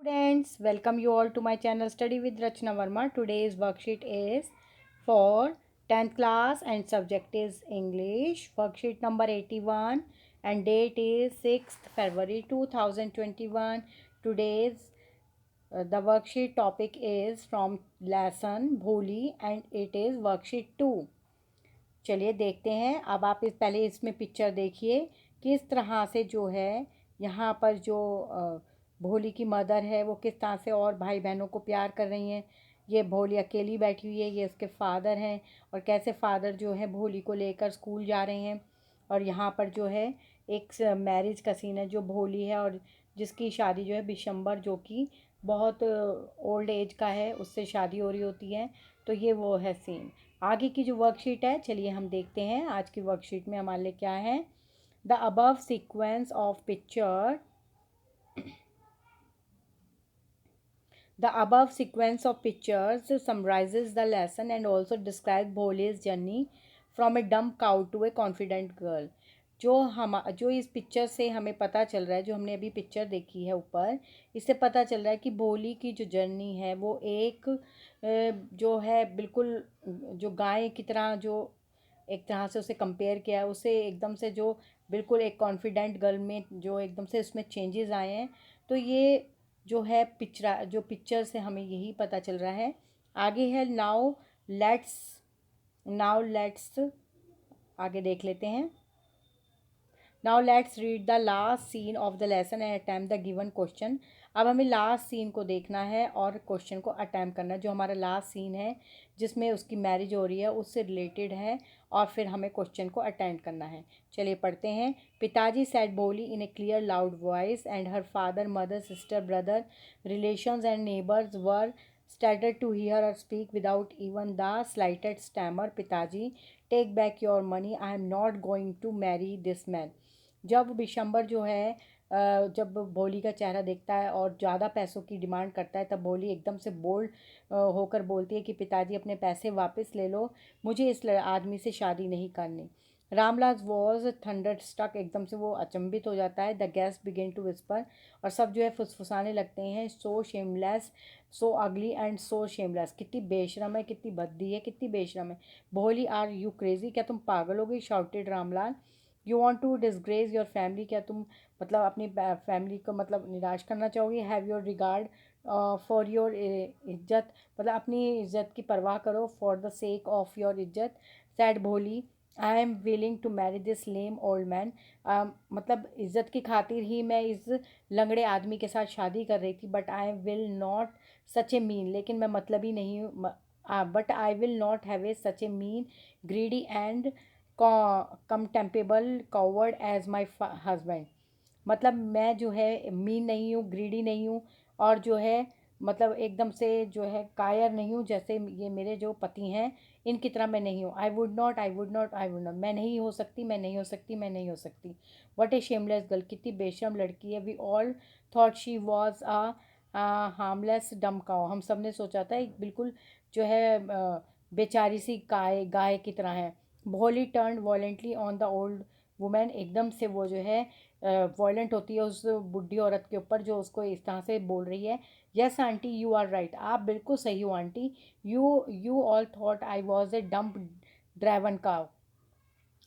Students, welcome you all to my channel Study with Rachna Verma. Today's worksheet is for 10th class and subject is English. Worksheet number 81 and date is 6th February 2021. Today's the worksheet topic is from lesson Bholi and it is worksheet 2. चलिए देखते हैं। अब आप इस पहले इसमें picture देखिए किस तरह से जो है यहाँ पर जो भोली की मदर है वो किस तरह से और भाई बहनों को प्यार कर रही हैं। ये भोली अकेली बैठी हुई है, ये उसके फादर हैं और कैसे फादर जो है भोली को लेकर स्कूल जा रहे हैं। और यहाँ पर जो है एक मैरिज का सीन है जो भोली है और जिसकी शादी जो है बिशंबर जो कि बहुत ओल्ड एज का है उससे शादी हो रही होती है। तो ये वो है सीन। आगे की जो वर्कशीट है चलिए हम देखते हैं आज की वर्कशीट में हमारे लिए क्या है। The above sequence of picture The above sequence of pictures summarizes the lesson and also describes Bhole's journey from a dumb cow to a confident girl. जो इस पिक्चर से हमें पता चल रहा है, जो हमने अभी पिक्चर देखी है ऊपर, इससे पता चल रहा है कि भोली की जो जर्नी है वो एक जो है बिल्कुल जो गाय की तरह जो एक तरह से उसे कंपेयर किया है उसे एकदम से जो बिल्कुल एक कॉन्फिडेंट गर्ल में जो एकदम से उसमें चेंजेस आए हैं। तो ये जो है पिक्चर से हमें यही पता चल रहा है। आगे है नाउ लेट्स आगे देख लेते हैं। Now let's read the last scene of the lesson and attempt the given question. अब हमें लास्ट सीन को देखना है और क्वेश्चन को अटैम्प्ट करना है। जो हमारा लास्ट सीन है जिसमें उसकी मैरिज हो रही है उससे रिलेटेड है और फिर हमें क्वेश्चन को अटेंड करना है। चलिए पढ़ते हैं। पिताजी said Bholi in a clear loud voice and her father mother sister brother relations and neighbours were started to hear her speak without even the slightest stammer. पिताजी, take back your money. I am not going to marry this man. जब बिशंबर जो है जब भोली का चेहरा देखता है और ज़्यादा पैसों की डिमांड करता है तब भोली एकदम से बोल्ड होकर बोलती है कि पिताजी अपने पैसे वापस ले लो, मुझे इस आदमी से शादी नहीं करनी। रामलाल वॉज थंडर स्टक, एकदम से वो अचंभित हो जाता है। The guest began to whisper, और सब जो है फुसफुसाने लगते हैं। सो शेमलेस, सो अगली एंड सो शेमलेस, कितनी बेशरम है, कितनी भद्दी है, कितनी बेशरम है। भोली, आर यू क्रेजी, क्या तुम पागल हो गई? Shouted Ramlal. You want to disgrace your family, क्या तुम मतलब अपनी फैमिली को मतलब निराश करना चाहोगी? Have your regard for your izzat, मतलब अपनी इज्जत की परवाह करो। For the sake of your izzat, said Bholi, I am willing to marry this lame old man. मतलब इज्जत की खातिर ही मैं इस लंगड़े आदमी के साथ शादी कर रही थी। But I will not such a mean, लेकिन मैं मतलब ही नहीं हूँ। But I will not have a such a mean greedy and contemptible coward as my husband. मतलब मैं जो है मीन नहीं हूँ, ग्रीडी नहीं हूँ और जो है मतलब एकदम से जो है कायर नहीं हूँ जैसे ये मेरे जो पति हैं इनकी तरह मैं नहीं हूँ। आई वुड नॉट, मैं नहीं हो सकती, मैं नहीं हो सकती, मैं नहीं हो सकती। वट ए शेमलेस गर्ल, कितनी बेशरम लड़की है। We all thought she was a harmless dumb cow, हम सब ने सोचा था एक बिल्कुल जो है बेचारी सी गाय गाय की तरह है। Bholi turn violently on the old women, एकदम से वो जो है वॉयलेंट होती है उस बुढ़ी औरत के ऊपर जो उसको इस तरह से बोल रही है। Yes aunty, you are right, आप बिल्कुल सही हो aunty. You all thought I was a dumb driven cow,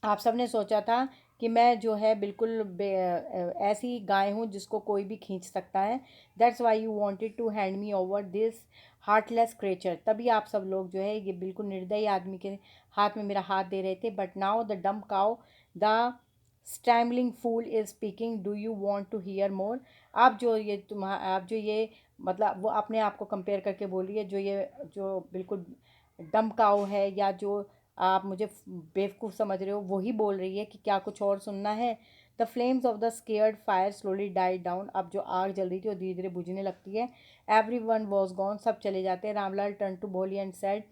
आप सब ने सोचा था कि मैं जो है बिल्कुल ऐसी गाय हूँ जिसको कोई भी खींच सकता है। That's why you wanted to hand me over this heartless creature, तभी आप सब लोग जो है ये बिल्कुल निर्दयी आदमी के हाथ में मेरा हाथ दे रहे थे। But now the dumb cow, the stumbling fool is speaking, do you want to hear more. आप जो ये मतलब वो अपने आप को कंपेयर करके बोल रही है, जो ये जो बिल्कुल डम काऊ है या जो आप मुझे बेवकूफ़ समझ रहे हो वही बोल रही है कि क्या कुछ और सुनना है। The flames of the scared fire slowly died down, अब जो आग जल रही थी वो धीरे धीरे बुझने लगती है। एवरी वन वॉज गॉन, सब चले जाते हैं। Ramlal turn to Bholi and said,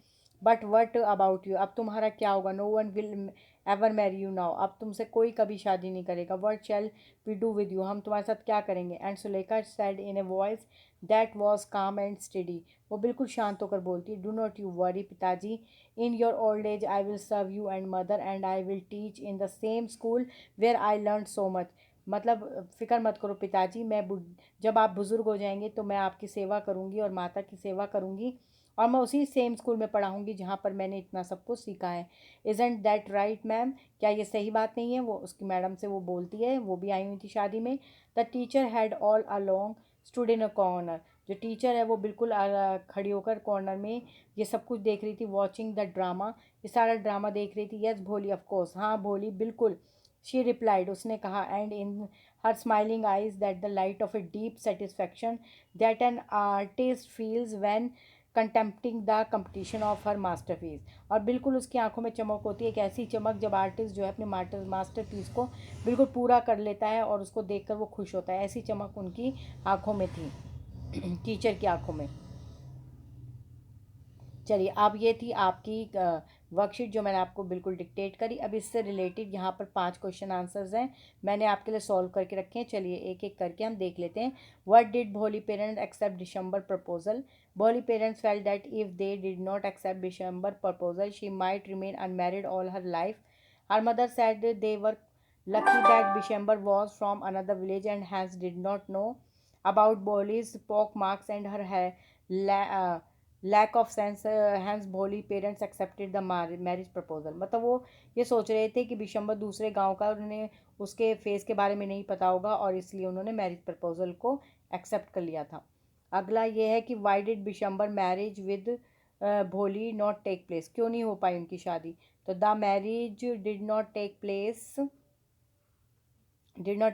but what about you, अब तुम्हारा क्या होगा? No one will ever marry you now, अब तुमसे कोई कभी शादी नहीं करेगा। What shall we do with you, हम तुम्हारे साथ क्या करेंगे? And Sulekha said in a voice that was calm and steady, वो बिल्कुल शांत होकर बोलती, डू नॉट यू वरी पिताजी, in your old age I will serve you and mother and I will teach in the same school where I learn so much. मतलब फ़िक्र मत करो पिताजी, जब आप बुज़ुर्ग हो जाएंगे तो मैं आपकी सेवा करूँगी और माता की सेवा करूँगी, और मैं उसी सेम स्कूल में पढ़ाऊँगी जहाँ पर मैंने इतना सब कुछ सीखा है। Isn't that right ma'am? क्या ये सही बात नहीं है? वो उसकी मैडम से वो बोलती है, वो भी आई हुई थी शादी में। The teacher had all along stood in a corner. जो टीचर है वो बिल्कुल खड़ी होकर कॉर्नर में ये सब कुछ देख रही थी, वॉचिंग द ड्रामा। ये सारा ड्रामा देख रही थी। यस भोली, ऑफ कोर्स, हाँ भोली, बिल्कुल। शी रिप्लाइड, उसने कहा, and in her smiling eyes that the light of a deep satisfaction that an artist feels when contemplating the competition of her masterpiece. और बिल्कुल उसकी आंखों में चमक होती है, एक ऐसी चमक जब आर्टिस्ट जो है अपने मास्टरपीस को बिल्कुल पूरा कर लेता है और उसको देखकर वो खुश होता है। ऐसी चमक उनकी आंखों में थी, टीचर की आंखों में। चलिए, अब ये थी आपकी वर्कशीट जो मैंने आपको बिल्कुल डिक्टेट करी। अब इससे रिलेटेड यहाँ पर 5 क्वेश्चन आंसर्स हैं, मैंने आपके लिए सॉल्व करके रखे हैं। चलिए एक एक करके हम देख लेते हैं। What did Bholi parents accept December proposal? Bholi parents felt that if they did not accept December proposal she might remain unmarried all her life. Her mother said they were lucky that Bishambar was from another village and hence did not know about Boli's pock marks and her lack of sense. Hence Bholi parents accepted the marriage proposal. मतलब वो ये सोच रहे थे कि बिशंबर दूसरे गांव का, उन्हें उसके फेस के बारे में नहीं पता होगा और इसलिए उन्होंने मैरिज प्रपोजल को एक्सेप्ट कर लिया था। अगला ये है कि why did Bishambar marriage with भोली नॉट टेक प्लेस? क्यों नहीं हो पाई उनकी शादी? तो the marriage did not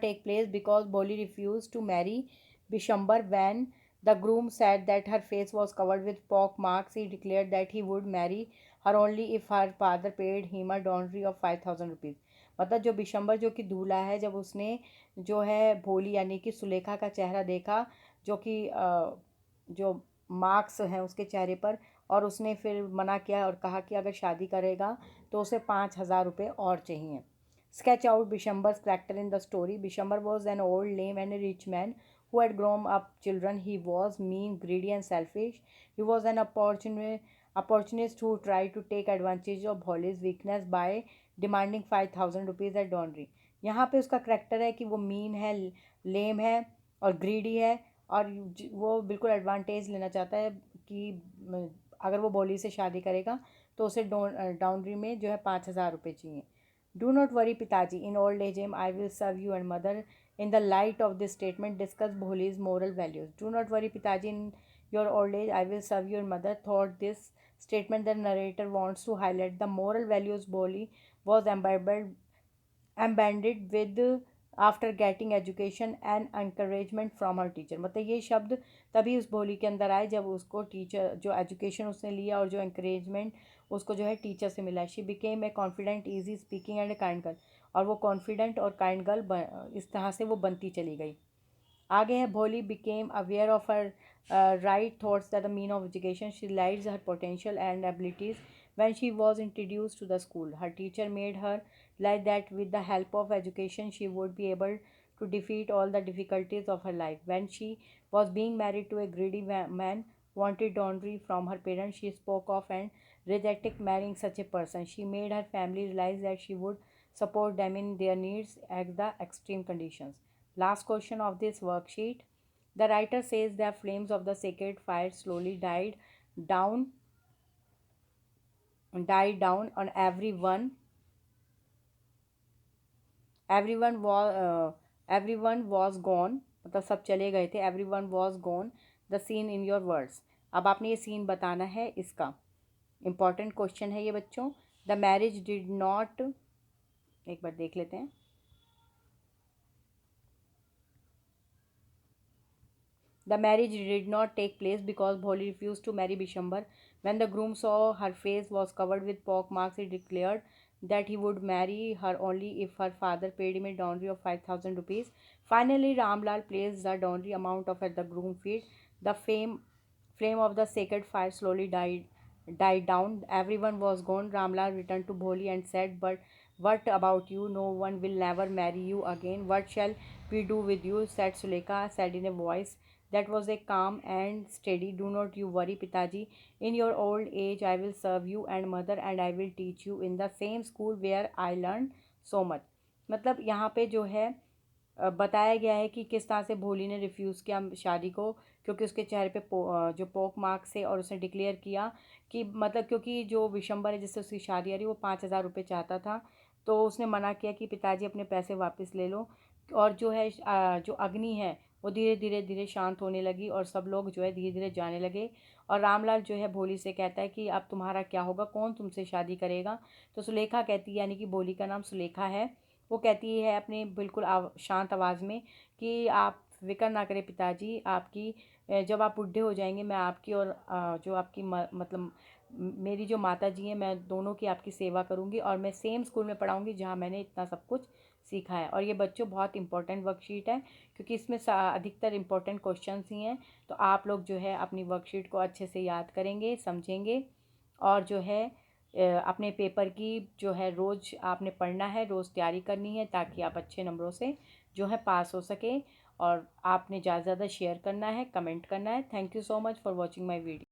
take place because Boli refused to marry Bishambar. When the groom said that her face was covered with pock marks, he declared that he would marry her only if her father paid him a dowry of 5,000 rupees. मतलब जो बिशंबर जो कि दूल्हा है, जब उसने जो है भोली यानी कि सुलेखा का चेहरा देखा, जो कि जो मार्क्स हैं उसके चेहरे पर, और उसने फिर मना किया और कहा कि अगर शादी करेगा तो उसे 5,000 रुपये और चाहिए। Sketch out Bishambar's character in the story. Bishambar was an old, lame, and a rich man who had grown up children. He was mean, greedy, and selfish. He was an opportunist who tried to take advantage of Holly's weakness by demanding 5,000 rupees as dowry. यहाँ पे उसका character है कि वो mean है, लेम है और greedy है, और वो बिल्कुल एडवांटेज लेना चाहता है कि अगर वो बॉली से शादी करेगा तो उसे डाउनरी में जो है 5,000 रुपये चाहिए। Do not worry, Pitaji. In old age, I will serve you and mother. In the light of this statement, discuss Bholi's moral values. Do not worry, Pitaji. In your old age, I will serve you and mother. Thought this statement, the narrator wants to highlight the moral values Bholi was embedded with after getting education and encouragement from her teacher. मतलब ये शब्द तभी उस भोली के अंदर आए जब उसको टीचर, जो एजुकेशन उसने लिया और जो encouragement उसको जो है टीचर से मिला। She became a confident, easy speaking and kind girl. और वो कॉन्फिडेंट और काइंड गर्ल इस तरह से वो बनती चली गई। आगे है भोली became aware of her right thoughts that the mean of education she lies her potential and abilities when she was introduced to the school. Her teacher made her like that with the help of education she would be able to defeat all the difficulties of her life. When she was being married to a greedy man wanted dowry from her parents, she spoke of and rejected marrying such a person. She made her family realize that she would support them in their needs at the extreme conditions. Last question of this worksheet. The writer says the flames of the sacred fire slowly down died down on everyone was gone। मतलब सब चले गए थे। everyone was gone। the scene in your words। अब आपने ये scene बताना है, इसका इम्पॉर्टेंट क्वेश्चन है ये बच्चों। द मैरिज डिड नॉट, एक बार देख लेते हैं। The marriage did not take place because Bholi refused to marry Bishambar. When the groom saw her face was covered with pock marks, he declared that he would marry her only if her father paid him a dowry of 5,000 rupees. Finally, Ramlal placed the dowry amount of at the groom feet. The flame of the sacred fire slowly died down. Everyone was gone. Ramlal returned to Bholi and said, "But what about you? No one will never marry you again. What shall we do with you?" said Sulekha, said in a voice that was a calm and steady. "Do not you worry, Pitaji. In your old age, I will serve you and mother, and I will teach you in the same school where I learned so much." मतलब यहाँ पे जो है बताया गया है कि किस तरह से भोली ने रिफ्यूज़ किया शादी को, क्योंकि उसके चेहरे पे जो पोक मार्क्स थे, और उसने डिक्लेयर किया कि मतलब क्योंकि जो विशंबर है जिससे उसकी शादी आ रही वो 5,000 रुपये चाहता था, तो उसने मना किया कि पिताजी अपने पैसे वापस ले लो। और जो है जो अग्नि है वो धीरे धीरे धीरे शांत होने लगी, और सब लोग जो है धीरे धीरे जाने लगे। और रामलाल जो है भोली से कहता है कि अब तुम्हारा क्या होगा, कौन तुमसे शादी करेगा। तो सुलेखा कहती है, यानी कि भोली का नाम सुलेखा है, वो कहती है अपने बिल्कुल शांत आवाज़ में कि आप फ़िक्र ना करें पिताजी, आपकी जब आप बूढ़े हो जाएंगे मैं आपकी और जो आपकी मतलब मेरी जो माता जी हैं, मैं दोनों की आपकी सेवा करूंगी, और मैं सेम स्कूल में पढ़ाऊंगी जहाँ मैंने इतना सब कुछ सीखा है। और ये बच्चों बहुत इंपॉर्टेंट वर्कशीट है, क्योंकि इसमें अधिकतर इंपॉर्टेंट क्वेश्चंस ही हैं। तो आप लोग जो है अपनी वर्कशीट को अच्छे से याद करेंगे, समझेंगे, और जो है अपने पेपर की जो है रोज़ आपने पढ़ना है, रोज़ तैयारी करनी है, ताकि आप अच्छे नंबरों से जो है पास हो सके। और आपने ज़्यादा से ज़्यादा शेयर करना है, कमेंट करना है। Thank you so much for watching my video.